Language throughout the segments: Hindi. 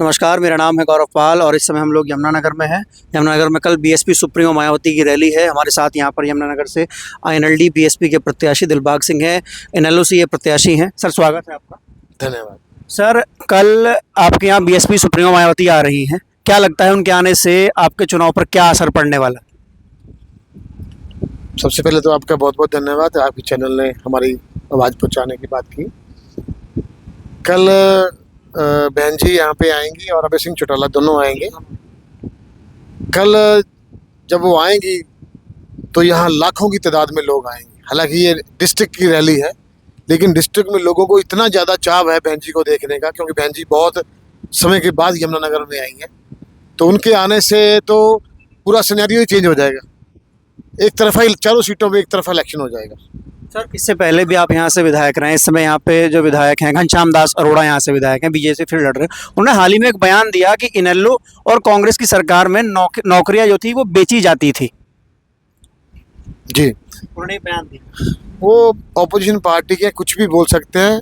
नमस्कार, मेरा नाम है गौरव पाल और इस समय हम लोग यमुनानगर में हैं। यमुनानगर में कल बीएसपी सुप्रीमो मायावती की रैली है। हमारे साथ यहाँ पर यमुनानगर से आईएनएलडी बीएसपी के प्रत्याशी दिलबाग सिंह हैं, एनएलओ से ये प्रत्याशी हैं। सर, स्वागत है आपका। धन्यवाद। सर, कल आपके यहाँ बीएसपी सुप्रीमो मायावती आ रही हैं, क्या लगता है उनके आने से आपके चुनाव पर क्या असर पड़ने वाला? सबसे पहले तो आपका बहुत बहुत धन्यवाद, आपके चैनल ने हमारी आवाज़ पहुंचाने की बात की। कल बहन जी यहाँ पे आएंगी और अभय सिंह चौटाला दोनों आएंगे। कल जब वो आएंगी तो यहाँ लाखों की तादाद में लोग आएंगे। हालांकि ये डिस्ट्रिक्ट की रैली है, लेकिन डिस्ट्रिक्ट में लोगों को इतना ज़्यादा चाव है बहन जी को देखने का, क्योंकि बहन जी बहुत समय के बाद यमुनानगर में आई हैं। तो उनके आने से तो पूरा सिनेरियो ही चेंज हो जाएगा। एक तरफा ही चारों सीटों में एक तरफा इलेक्शन हो जाएगा। सर, इससे पहले भी आप यहाँ से विधायक रहे हैं। इस समय यहाँ पे जो विधायक हैं घनश्याम दास अरोड़ा यहाँ से विधायक हैं, बीजेपी से फिर लड़ रहे हैं। उन्होंने हाल ही में एक बयान दिया कि इनेलो और कांग्रेस की सरकार में नौकरियां जो थी वो बेची जाती थी। जी, उन्होंने बयान दिया। वो ऑपोजिशन पार्टी के कुछ भी बोल सकते हैं,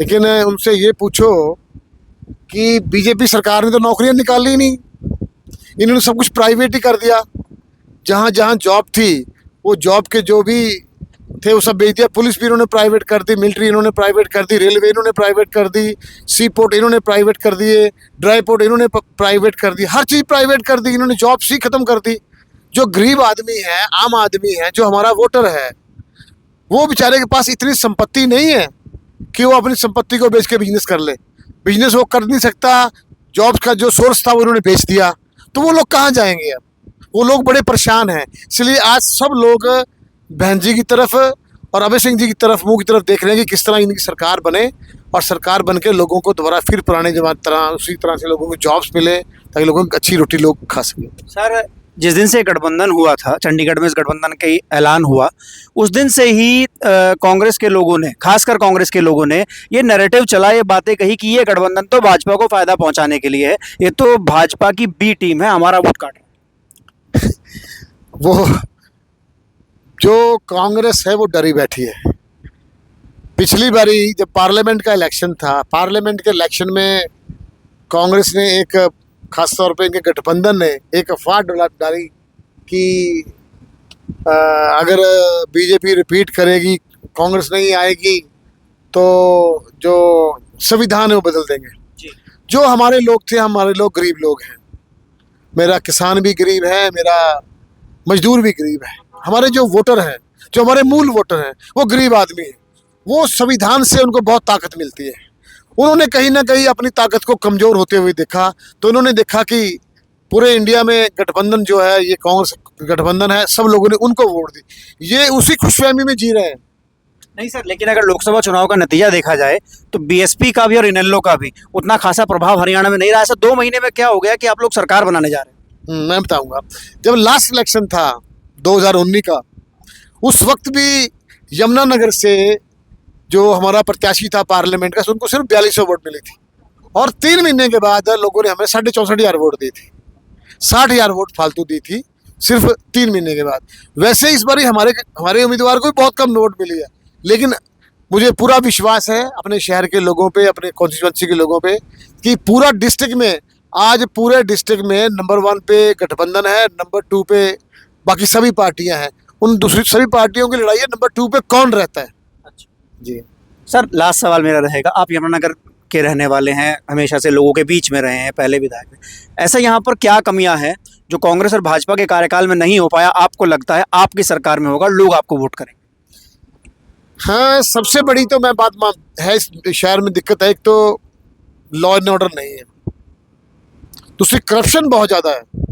लेकिन उनसे ये पूछो कि बीजेपी सरकार ने तो नौकरियां निकाली नहीं, इन्होंने सब कुछ प्राइवेट ही कर दिया। जहाँ जहाँ जॉब थी वो जॉब के जो भी थे वो सब बेच दिया। पुलिस भी इन्होंने प्राइवेट कर दी, मिलिट्री इन्होंने प्राइवेट कर दी, रेलवे इन्होंने प्राइवेट कर दी, सी पोर्ट इन्होंने प्राइवेट कर दिए, ड्राई पोर्ट इन्होंने प्राइवेट कर दी, हर चीज़ प्राइवेट कर दी। इन्होंने जॉब्स ही ख़त्म कर दी। जो गरीब आदमी है, आम आदमी है, जो हमारा वोटर है, वो बेचारे के पास इतनी संपत्ति नहीं है कि वो अपनी संपत्ति को बेच के बिजनेस कर ले। बिजनेस वो कर नहीं सकता। जॉब्स का जो सोर्स था वो इन्होंने बेच दिया। तो वो लोग कहाँ जाएंगे? अब वो लोग बड़े परेशान हैं। इसलिए आज सब लोग बहन जी की तरफ और अभय सिंह जी की तरफ, मुंह की तरफ देख रहे हैं कि किस तरह इनकी सरकार बने और सरकार बन के लोगों को दोबारा फिर पुराने जमाने तरह उसी तरह से लोगों को जॉब्स मिले, ताकि लोगों को अच्छी रोटी लोग खा सकें। सर, जिस दिन से गठबंधन हुआ था, चंडीगढ़ में इस गठबंधन का ऐलान हुआ, उस दिन से ही कांग्रेस के लोगों ने, खासकर कांग्रेस के लोगों ने ये नैरेटिव चला, ये बातें कही कि ये गठबंधन तो भाजपा को फायदा पहुंचाने के लिए है, ये तो भाजपा की बी टीम है, हमारा वोट काट रहा है। वो जो कांग्रेस है वो डरी बैठी है। पिछली बारी जब पार्लियामेंट का इलेक्शन था, पार्लियामेंट के इलेक्शन में कांग्रेस ने एक, खास तौर पे इनके गठबंधन ने एक अफवाह डाली कि अगर बीजेपी रिपीट करेगी, कांग्रेस नहीं आएगी, तो जो संविधान है वो बदल देंगे। जो हमारे लोग थे, हमारे लोग गरीब लोग हैं। मेरा किसान भी गरीब है, मेरा मजदूर भी गरीब है। हमारे जो वोटर हैं, जो हमारे मूल वोटर हैं, वो गरीब आदमी हैं। वो संविधान से उनको बहुत ताकत मिलती है। उन्होंने कहीं ना कहीं अपनी ताकत को कमज़ोर होते हुए देखा, तो उन्होंने देखा कि पूरे इंडिया में गठबंधन जो है, ये कांग्रेस गठबंधन है, सब लोगों ने उनको वोट दी। ये उसी खुशफहमी में जी रहे हैं। नहीं सर, लेकिन अगर लोकसभा चुनाव का नतीजा देखा जाए तो बीएसपी का भी और इनेलो का भी उतना खासा प्रभाव हरियाणा में नहीं रहा। ऐसा 2 महीने में क्या हो गया कि आप लोग सरकार बनाने जा रहे हैं? मैं बताऊंगा। जब लास्ट इलेक्शन था 2019 का, उस वक्त भी यमुनानगर से जो हमारा प्रत्याशी था पार्लियामेंट का, उनको सिर्फ 4200 वोट मिली थी। और 3 महीने के बाद लोगों ने हमें 64,500 वोट दी थी। 60,000 वोट फालतू दी थी सिर्फ 3 महीने के बाद। वैसे इस बार हमारे उम्मीदवार को बहुत कम वोट मिली है, लेकिन मुझे पूरा विश्वास है अपने शहर के लोगों पे, अपने कॉन्स्टिट्यूएंसी के लोगों पे, कि पूरा डिस्ट्रिक्ट में, आज पूरे डिस्ट्रिक्ट में नंबर 1 पे गठबंधन है, नंबर 2 पे बाकी सभी पार्टियां हैं। उन दूसरी सभी पार्टियों की लड़ाई है, नंबर 2 पे कौन रहता है। अच्छा जी सर, लास्ट सवाल मेरा रहेगा। आप यमुनानगर के रहने वाले हैं, हमेशा से लोगों के बीच में रहे हैं, पहले विधायक में। ऐसा यहाँ पर क्या कमियां हैं जो कांग्रेस और भाजपा के कार्यकाल में नहीं हो पाया, आपको लगता है आपकी सरकार में होगा, लोग आपको वोट करेंगे? हाँ, सबसे बड़ी तो मैं बात है, इस शहर में दिक्कत है, एक तो लॉ एंड ऑर्डर नहीं है, दूसरी करप्शन बहुत ज़्यादा है।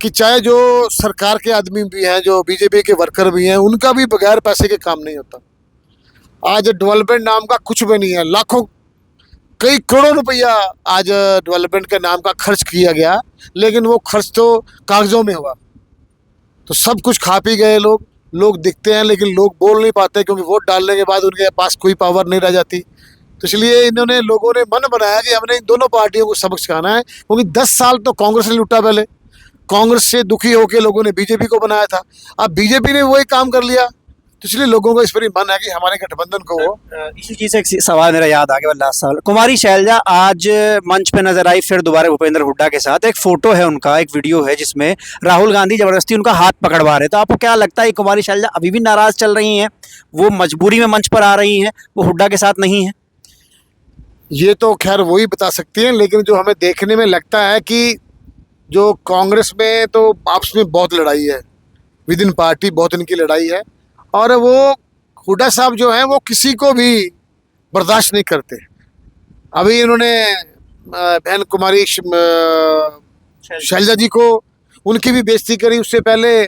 कि चाहे जो सरकार के आदमी भी हैं, जो बीजेपी के वर्कर भी हैं, उनका भी बगैर पैसे के काम नहीं होता। आज डेवलपमेंट नाम का कुछ भी नहीं है। लाखों, कई करोड़ों रुपया आज डेवलपमेंट के नाम का खर्च किया गया, लेकिन वो खर्च तो कागज़ों में हुआ। तो सब कुछ खा पी गए लोग दिखते हैं, लेकिन लोग बोल नहीं पाते, क्योंकि वोट डालने के बाद उनके पास कोई पावर नहीं रह जाती। तो इसलिए लोगों ने मन बनाया कि हमने इन दोनों पार्टियों को सबक सिखाना है, क्योंकि 10 साल तो कांग्रेस ने लूटा। पहले कांग्रेस से दुखी होकर लोगों ने बीजेपी को बनाया था, अब बीजेपी ने वही काम कर लिया। तो इसलिए लोगों का इस पर ही मन है कि हमारे गठबंधन को वो इसी चीज से एक सवाल मेरा याद आ गया, लास्ट सवाल। कुमारी शैलजा आज मंच पे नजर आई फिर दोबारा भूपेंद्र हुड्डा के साथ। एक फोटो है उनका, एक वीडियो है जिसमें राहुल गांधी जबरदस्ती उनका हाथ पकड़वा रहे। तो आपको क्या लगता है कुमारी शैलजा अभी भी नाराज चल रही हैं, वो मजबूरी में मंच पर आ रही हैं, वो हुड्डा के साथ नहीं है? ये तो खैर वही बता सकती हैं, लेकिन जो हमें देखने में लगता है कि जो कांग्रेस में तो आपस में बहुत लड़ाई है, विद इन पार्टी बहुत इनकी लड़ाई है, और वो हुड्डा साहब जो हैं वो किसी को भी बर्दाश्त नहीं करते। अभी इन्होंने बहन कुमारी शैलजा जी को उनकी भी बेइज्जती करी। उससे पहले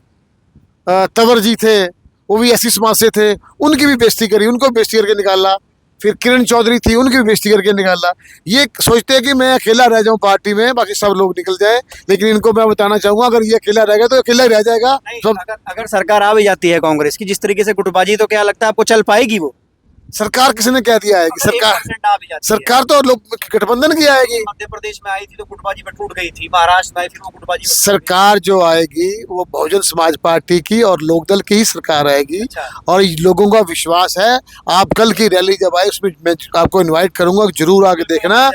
तंवर जी थे, वो भी ऐसी समाज से थे, उनकी भी बेइज्जती करी, उनको बेइज्जती करके निकाला। फिर किरण चौधरी थी, उनकी भी बेइज्जती करके निकाला। ये सोचते हैं कि मैं अकेला रह जाऊं पार्टी में, बाकी सब लोग निकल जाए, लेकिन इनको मैं बताना चाहूंगा अगर ये अकेला रहेगा तो अकेला ही रह जाएगा। सब अगर सरकार आ भी जाती है कांग्रेस की जिस तरीके से गुटबाजी, तो क्या लगता है आपको चल पाएगी वो? सरकार किसने कह दिया है कि सरकार 1% आ भी जाती है। सरकार तो लोग गठबंधन की आएगी। मध्य प्रदेश में आई थी तो गुटबाजी में टूट गई थी, महाराष्ट्र में आई फिर वो गुटबाजी में टूट गई। सरकार जो आएगी वो बहुजन समाज पार्टी की और लोकदल की ही सरकार आएगी। अच्छा। और लोगों का विश्वास है। आप कल की रैली जब आए उसमें मैं आपको इनवाइट करूंगा, जरूर आके देखना।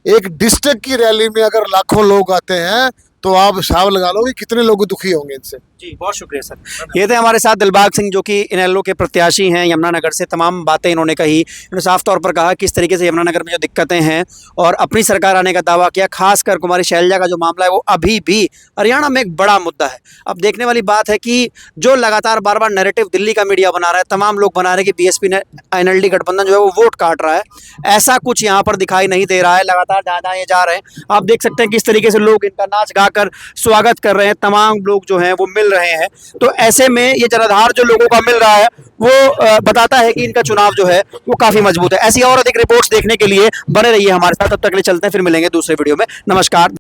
एक डिस्ट्रिक्ट की रैली में अगर लाखों लोग आते हैं तो आप हिसाब लगा लो कि कितने लोग दुखी होंगे इनसे। जी बहुत शुक्रिया सर। ये थे हमारे साथ दिलबाग सिंह जो कि इनेलो के प्रत्याशी हैं यमुनानगर से। तमाम बातें इन्होंने कही, इन्होंने साफ तौर पर कहा किस तरीके से यमुनानगर में जो दिक्कतें हैं और अपनी सरकार आने का दावा किया। खासकर कुमारी शैलजा का जो मामला है वो अभी भी हरियाणा में एक बड़ा मुद्दा है। अब देखने वाली बात है कि जो लगातार बार बार नैरेटिव दिल्ली का मीडिया बना रहा है, तमाम लोग बना रहे हैं कि बीएसपी ने एनएलडी गठबंधन जो है वो वोट काट रहा है, ऐसा कुछ यहाँ पर दिखाई नहीं दे रहा है। लगातार जहाँ ये जा रहे हैं आप देख सकते हैं किस तरीके से लोग इनका नाच गाकर स्वागत कर रहे हैं, तमाम लोग जो हैं वो मिल रहे हैं। तो ऐसे में ये जनाधार जो लोगों का मिल रहा है वो बताता है कि इनका चुनाव जो है वो काफी मजबूत है। ऐसी और अधिक रिपोर्ट्स देखने के लिए बने रहिए हमारे साथ। तब तक के लिए चलते हैं, फिर मिलेंगे दूसरे वीडियो में। नमस्कार।